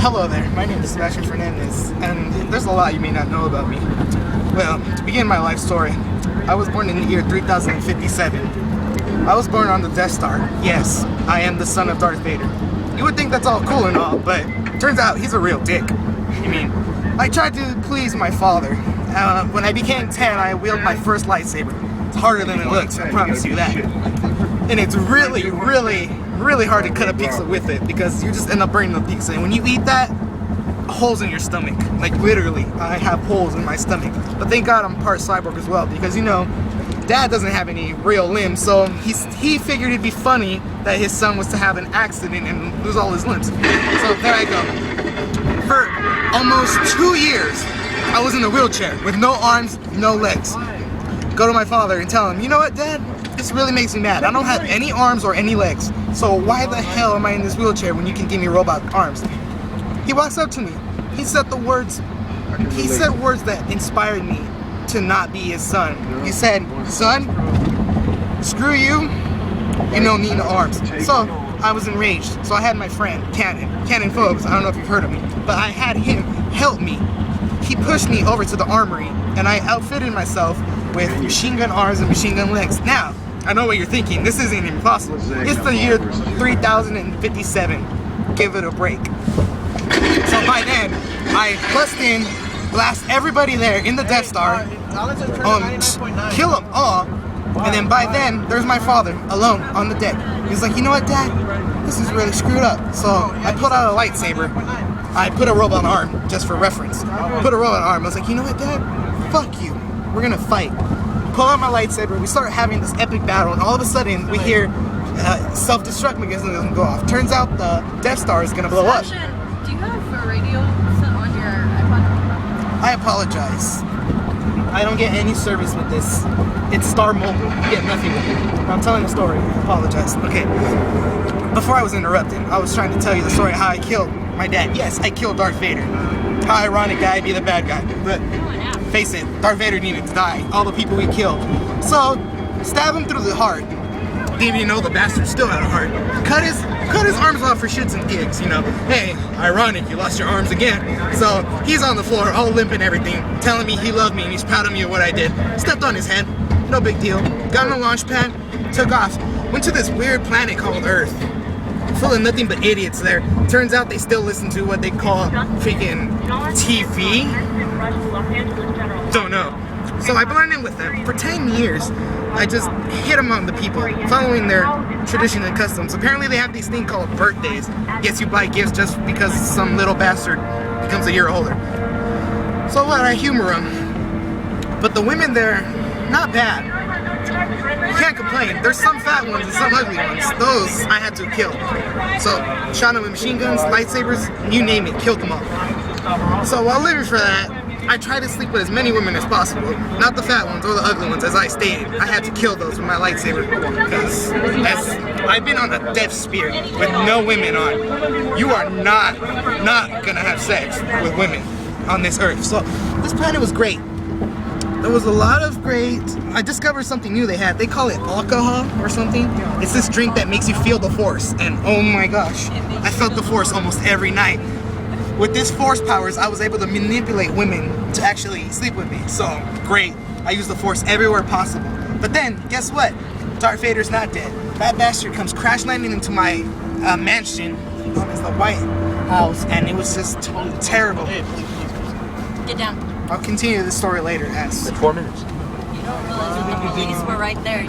Hello there, my name is Sebastian Fernandez, and there's a lot you may not know about me. Well, to begin my life story, I was born in the year 3057. I was born on the Death Star. Yes, I am the son of Darth Vader. You would think that's all cool and all, but turns out he's a real dick. I mean, I tried to please my father. When I became 10, I wielded my first lightsaber. It's harder than it looks, I promise you that. And it's really hard to cut a pizza with it because you just end up burning the pizza. And when you eat that, holes in your stomach. Like literally, I have holes in my stomach. But thank God I'm part cyborg as well because, you know, Dad doesn't have any real limbs, so he figured it'd be funny that his son was to have an accident and lose all his limbs. So there I go. For almost 2 years, I was in a wheelchair with no arms, no legs. Go to my father and tell him, you know what, Dad? This really makes me mad. I don't have any arms or any legs. So why the hell am I in this wheelchair when you can give me robot arms? He walks up to me. He said words that inspired me to not be his son. He said, son, screw you, you don't need no arms. So I was enraged. So I had my friend, Cannon Phobes, I don't know if you've heard of him, but I had him help me. He pushed me over to the armory and I outfitted myself with machine gun arms and machine gun legs. Now, I know what you're thinking, this isn't even possible. It's the year 3057. Give it a break. So by then, I bust in, blast everybody there in the Death Star, kill them all, and then by then, there's my father, alone, on the deck. He's like, you know what, Dad? This is really screwed up. So I pulled out a lightsaber. I put a robot arm, just for reference. Put a robot arm. I was like, you know what, Dad? Fuck you. We're gonna fight. Pull out my lightsaber. We start having this epic battle, and all of a sudden, we hear self-destruct mechanism go off. Turns out the Death Star is gonna blow up. Do you have a radio set on your iPod? I apologize. I don't get any service with this. It's Star Mobile. You get nothing with it. I'm telling the story. I apologize. Okay. Before I was interrupted, I was trying to tell you the story of how I killed my dad. Yes, I killed Darth Vader. How ironic that I'd be the bad guy. But face it, Darth Vader needed to die. All the people we killed. So, stab him through the heart. Didn't even know the bastard still had a heart. Cut his arms off for shits and gigs, you know. Hey, ironic, you lost your arms again. So he's on the floor, all limp and everything, telling me he loved me and he's proud of me of what I did. Stepped on his head, no big deal. Got on a launch pad, took off. Went to this weird planet called Earth. Full of nothing but idiots there. Turns out they still listen to what they call freaking TV. Don't know. So I blended in with them. For 10 years, I just hit among the people, following their tradition and customs. Apparently they have these things called birthdays. Guess you buy gifts just because some little bastard becomes a year older. So what, I humor them. But the women there, not bad. You can't complain. There's some fat ones and some ugly ones. Those I had to kill. So, shot them with machine guns, lightsabers, you name it, killed them all. So while living for that, I tried to sleep with as many women as possible. Not the fat ones or the ugly ones, as I stated. I had to kill those with my lightsaber. Because I've been on a death spear with no women on. You are not gonna have sex with women on this earth. So this planet was great. There was a lot of great. I discovered something new they had. They call it alcohol or something. It's this drink that makes you feel the force. And oh my gosh, I felt the force almost every night. With this force powers, I was able to manipulate women to actually sleep with me. So, great. I use the force everywhere possible. But then, guess what? Darth Vader's not dead. That bastard comes crash landing into my mansion, known as the White House, and it was just totally terrible. Get down. I'll continue this story later as... In 4 minutes. You don't realize that the police were right there.